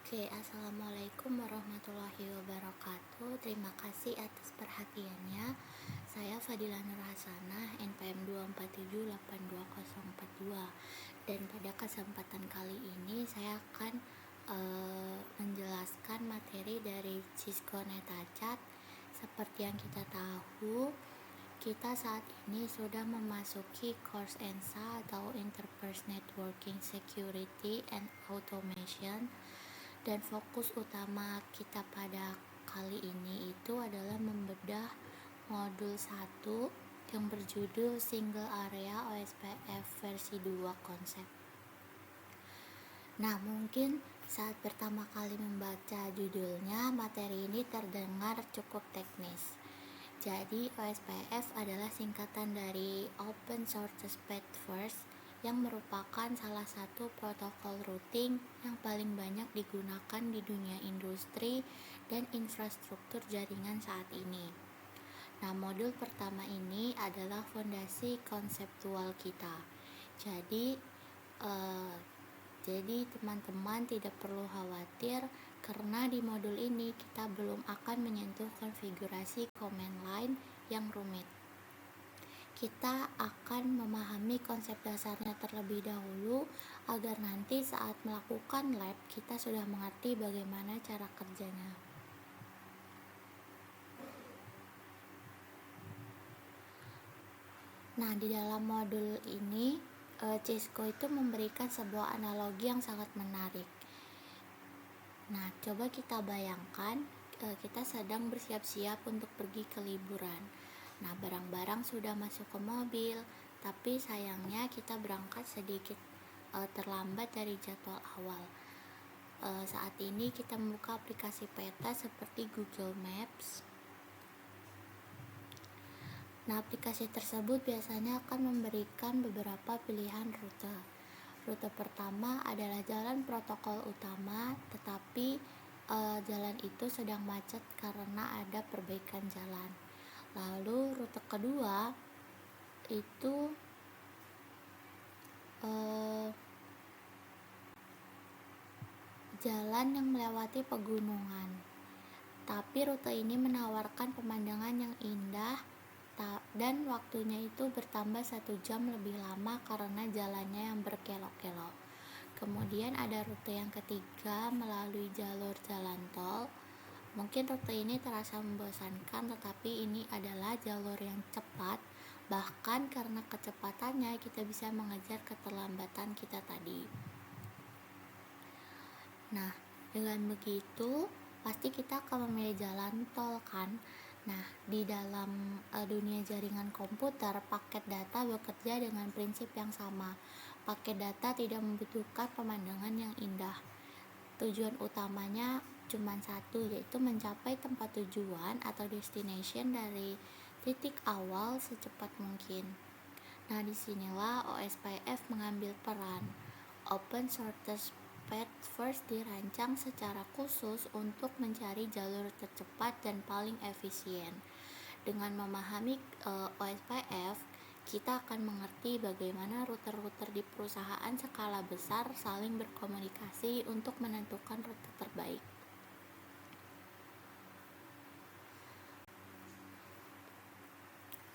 Oke, assalamualaikum warahmatullahi wabarakatuh. Terima kasih atas perhatiannya. Saya Fadila Nur Hasanah, NPM 2478204 dan pada kesempatan kali ini saya akan menjelaskan materi dari Cisco Netachat. Seperti yang kita tahu, kita saat ini sudah memasuki course ENSA atau Enterprise Networking Security and Automation, dan fokus utama kita pada kali ini itu adalah membedah modul 1 yang berjudul Single Area OSPF versi 2 konsep. Nah, mungkin saat pertama kali membaca judulnya, materi ini terdengar cukup teknis. Jadi, OSPF adalah singkatan dari Open Source Path First, yang merupakan salah satu protokol routing yang paling banyak digunakan di dunia industri dan infrastruktur jaringan saat ini. Nah, modul pertama ini adalah fondasi konseptual kita. Jadi teman-teman tidak perlu khawatir karena di modul ini kita belum akan menyentuh konfigurasi command line yang rumit. Kita akan memahami konsep dasarnya terlebih dahulu agar nanti saat melakukan lab kita sudah mengerti bagaimana cara kerjanya. Nah, di dalam modul ini Cisco itu memberikan sebuah analogi yang sangat menarik. Nah, coba kita bayangkan kita sedang bersiap-siap untuk pergi ke liburan. Nah, barang-barang sudah masuk ke mobil, tapi sayangnya kita berangkat sedikit terlambat dari jadwal awal. Saat ini kita membuka aplikasi peta seperti Google Maps. Nah, aplikasi tersebut biasanya akan memberikan beberapa pilihan rute. Rute pertama adalah jalan protokol utama, tetapi jalan itu sedang macet karena ada perbaikan jalan. Lalu rute kedua itu jalan yang melewati pegunungan, tapi rute ini menawarkan pemandangan yang indah dan waktunya itu bertambah 1 jam lebih lama karena jalannya yang berkelok-kelok. Kemudian ada rute yang ketiga melalui jalur jalan tol. Mungkin rute ini terasa membosankan, tetapi ini adalah jalur yang cepat. Bahkan karena kecepatannya kita bisa mengejar keterlambatan kita tadi. Nah, dengan begitu pasti kita akan memilih jalan tol kan. Nah, di dalam dunia jaringan komputer, paket data bekerja dengan prinsip yang sama. Paket data tidak membutuhkan pemandangan yang indah. Tujuan utamanya cuma satu, yaitu mencapai tempat tujuan atau destination dari titik awal secepat mungkin. Nah, disinilah OSPF mengambil peran. Open Source Path First dirancang secara khusus untuk mencari jalur tercepat dan paling efisien. Dengan memahami OSPF, kita akan mengerti bagaimana router-router di perusahaan skala besar saling berkomunikasi untuk menentukan rute terbaik.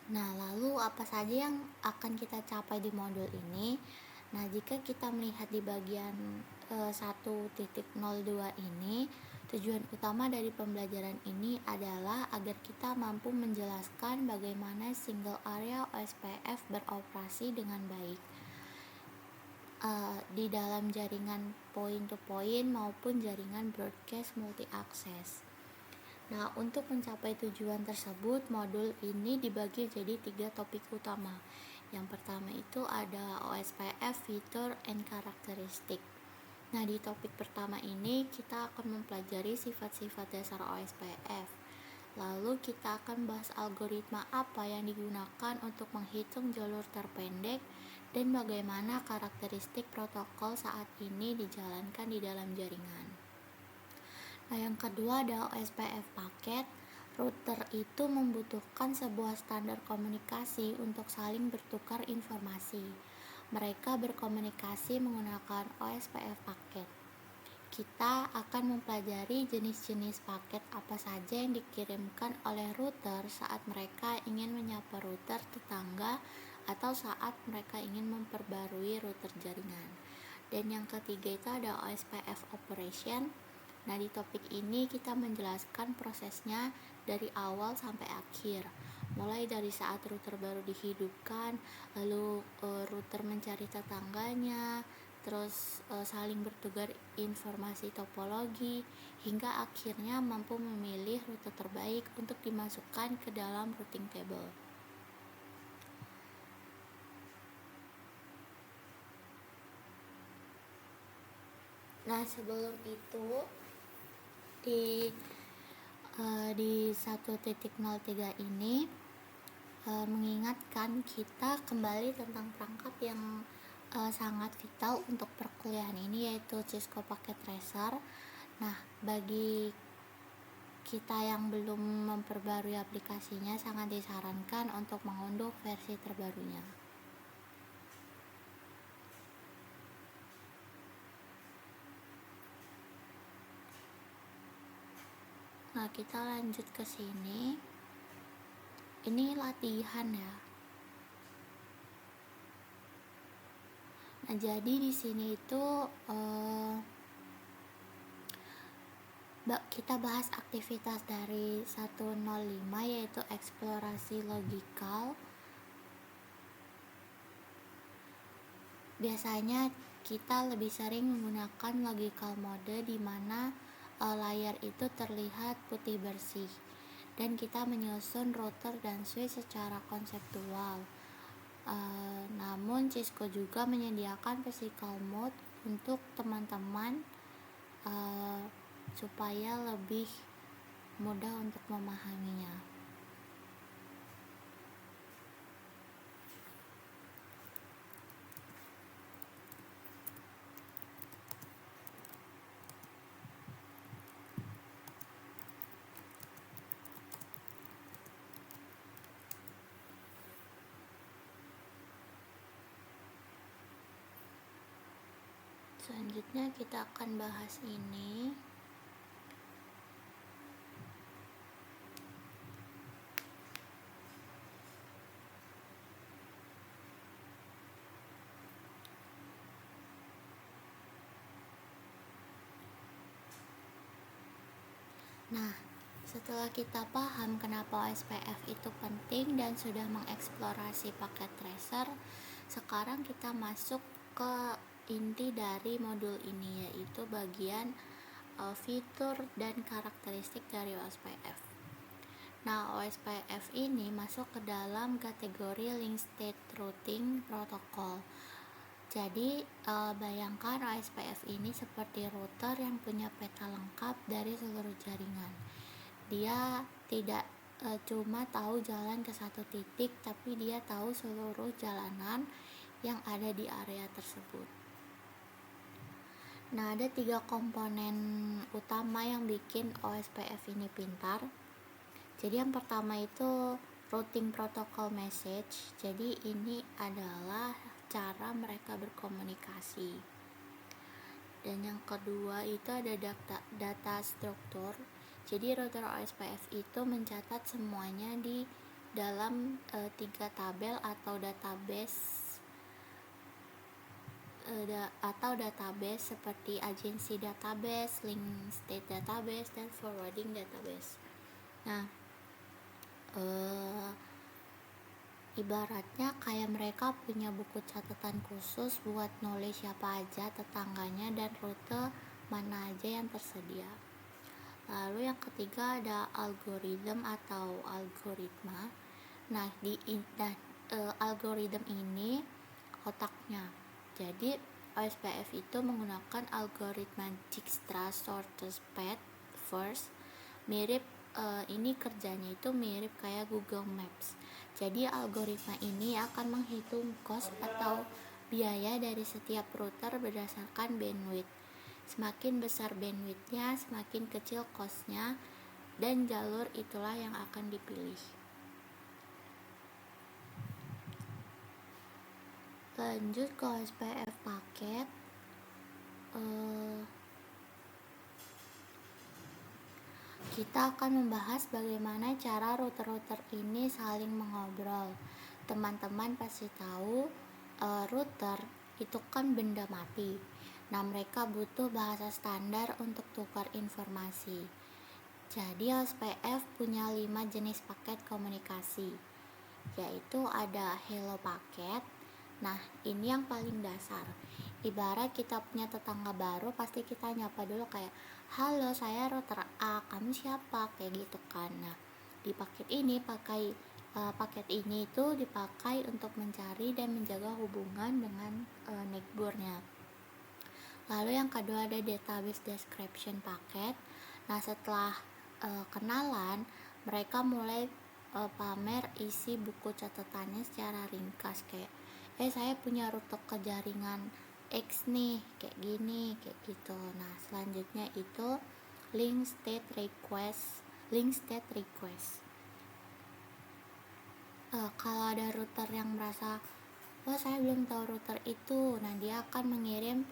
Nah, lalu apa saja yang akan kita capai di modul ini? Nah, jika kita melihat di bagian 1.02 ini, tujuan utama dari pembelajaran ini adalah agar kita mampu menjelaskan bagaimana single area OSPF beroperasi dengan baik di dalam jaringan point-to-point maupun jaringan broadcast multi-access. Nah, untuk mencapai tujuan tersebut, modul ini dibagi jadi 3 topik utama. Yang pertama itu ada OSPF Feature and Characteristic. Nah, di topik pertama ini kita akan mempelajari sifat-sifat dasar OSPF. Lalu kita akan bahas algoritma apa yang digunakan untuk menghitung jalur terpendek dan bagaimana karakteristik protokol saat ini dijalankan di dalam jaringan. Nah, yang kedua ada OSPF paket. Router itu membutuhkan sebuah standar komunikasi untuk saling bertukar informasi. Mereka berkomunikasi menggunakan OSPF paket. kita akan mempelajari jenis-jenis paket apa saja yang dikirimkan oleh router saat mereka ingin menyapa router tetangga atau saat mereka ingin memperbarui router jaringan. Dan yang ketiga itu ada OSPF operation. Nah, di topik ini kita menjelaskan prosesnya dari awal sampai akhir. Mulai dari saat router baru dihidupkan, lalu router mencari tetangganya, terus saling bertukar informasi topologi, hingga akhirnya mampu memilih rute terbaik untuk dimasukkan ke dalam routing table. Nah, sebelum itu di 1.03 ini mengingatkan kita kembali tentang perangkat yang sangat vital untuk perkuliahan ini, yaitu Cisco Packet Tracer. Nah, bagi kita yang belum memperbarui aplikasinya, sangat disarankan untuk mengunduh versi terbarunya. Nah, kita lanjut ke sini. Ini latihan ya. Nah, jadi di sini itu kita bahas aktivitas dari 105, yaitu eksplorasi logikal. Biasanya kita lebih sering menggunakan logical mode di mana layar itu terlihat putih bersih dan kita menyusun router dan switch secara konseptual. Namun Cisco juga menyediakan physical mode untuk teman-teman supaya lebih mudah untuk memahaminya. Selanjutnya kita akan bahas ini. Nah, setelah kita paham kenapa OSPF itu penting dan sudah mengeksplorasi paket tracer, sekarang kita masuk ke inti dari modul ini, yaitu bagian fitur dan karakteristik dari OSPF. Nah, OSPF ini masuk ke dalam kategori Link State Routing Protocol. Jadi bayangkan OSPF ini seperti router yang punya peta lengkap dari seluruh jaringan. Dia tidak cuma tahu jalan ke satu titik, tapi dia tahu seluruh jalanan yang ada di area tersebut. Nah, ada 3 komponen utama yang bikin OSPF ini pintar. Jadi yang pertama itu routing protocol message. Jadi ini adalah cara mereka berkomunikasi. Dan yang kedua itu ada data struktur. Jadi router OSPF itu mencatat semuanya di dalam 3 tabel atau database seperti agency database, link state database, dan forwarding database. Nah, ibaratnya kayak mereka punya buku catatan khusus buat nulis siapa aja tetangganya dan rute mana aja yang tersedia. Lalu yang ketiga ada algoritma atau algoritma. Nah, algoritma ini otaknya. Jadi OSPF itu menggunakan algoritma Dijkstra Shortest Path First. Mirip ini kerjanya itu mirip kayak Google Maps. Jadi algoritma ini akan menghitung cost atau biaya dari setiap router berdasarkan bandwidth. Semakin besar bandwidthnya, semakin kecil costnya, dan jalur itulah yang akan dipilih. Lanjut ke OSPF paket. Kita akan membahas bagaimana cara router-router ini saling mengobrol. Teman-teman pasti tahu, router itu kan benda mati. Nah, mereka butuh bahasa standar untuk tukar informasi. Jadi OSPF punya 5 jenis paket komunikasi, yaitu ada hello paket. Nah, ini yang paling dasar. Ibarat kita punya tetangga baru, pasti kita nyapa dulu kayak, halo, saya router A, kamu siapa, kayak gitu kan. Nah, di paket ini itu dipakai untuk mencari dan menjaga hubungan dengan neighbornya. Lalu yang kedua ada database description paket. Nah, setelah kenalan, mereka mulai pamer isi buku catatannya secara ringkas, kayak saya punya rute ke jaringan X nih, kayak gini, kayak gitu. Nah, selanjutnya itu link state request. Kalau ada router yang merasa, saya belum tahu router itu, nah dia akan mengirim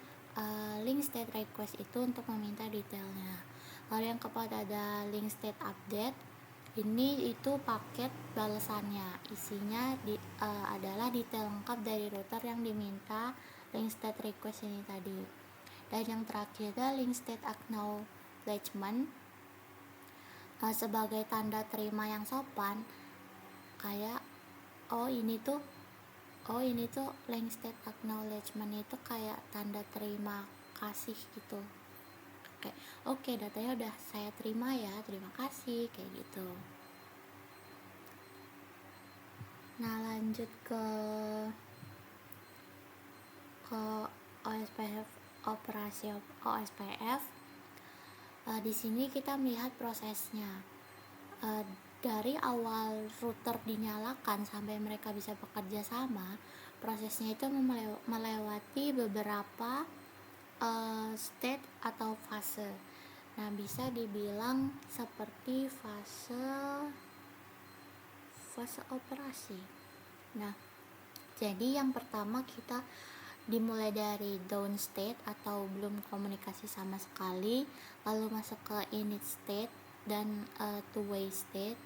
link state request itu untuk meminta detailnya. Lalu yang keempat ada link state update. Ini itu paket balasannya, isinya adalah detail lengkap dari router yang diminta link state request ini tadi. Dan yang terakhir ada link state acknowledgement, sebagai tanda terima yang sopan, kayak ini tuh link state acknowledgement itu kayak tanda terima kasih gitu, kayak oke, datanya udah saya terima ya, terima kasih, kayak gitu. Nah, lanjut ke OSPF, operasi OSPF. Di sini kita melihat prosesnya, dari awal router dinyalakan sampai mereka bisa bekerja sama. Prosesnya itu melewati beberapa state atau fase. Nah, bisa dibilang seperti fase operasi. Nah, jadi yang pertama kita dimulai dari down state atau belum komunikasi sama sekali, lalu masuk ke init state dan two way state.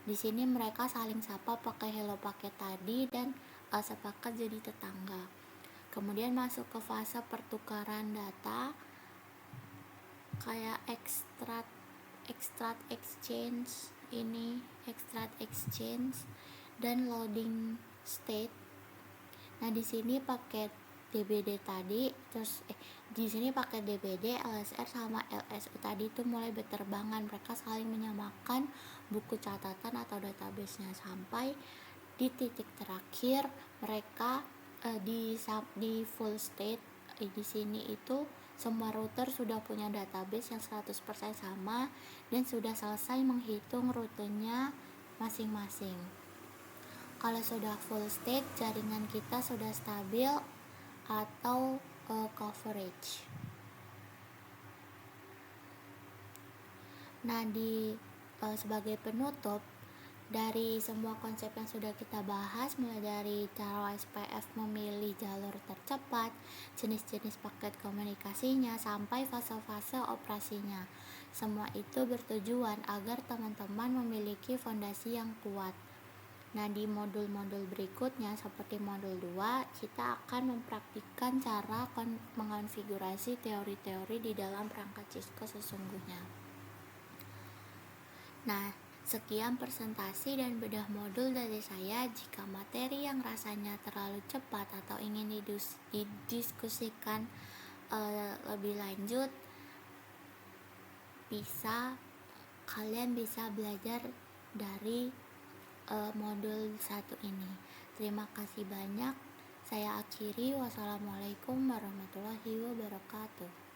Di sini mereka saling sapa pakai hello paket tadi dan sepakat jadi tetangga. Kemudian masuk ke fase pertukaran data kayak extract exchange dan loading state. Nah, di sini paket DBD tadi, terus di sini pakai DBD, LSR sama LSU tadi itu mulai berterbangan. Mereka saling menyamakan buku catatan atau database-nya sampai di titik terakhir mereka di full state. Di sini itu semua router sudah punya database yang 100% sama dan sudah selesai menghitung rutenya masing-masing. Kalau sudah full state, jaringan kita sudah stabil atau coverage. Nah, sebagai penutup dari semua konsep yang sudah kita bahas, mulai dari cara OSPF memilih jalur tercepat, jenis-jenis paket komunikasinya, sampai fase-fase operasinya, semua itu bertujuan agar teman-teman memiliki fondasi yang kuat. Nah, di modul-modul berikutnya seperti modul 2, kita akan mempraktikkan cara mengonfigurasi teori-teori di dalam perangkat Cisco sesungguhnya. Nah, sekian presentasi dan bedah modul dari saya. Jika materi yang rasanya terlalu cepat atau ingin didiskusikan lebih lanjut, kalian bisa belajar dari modul 1 ini. Terima kasih banyak. Saya akhiri. Wassalamualaikum warahmatullahi wabarakatuh.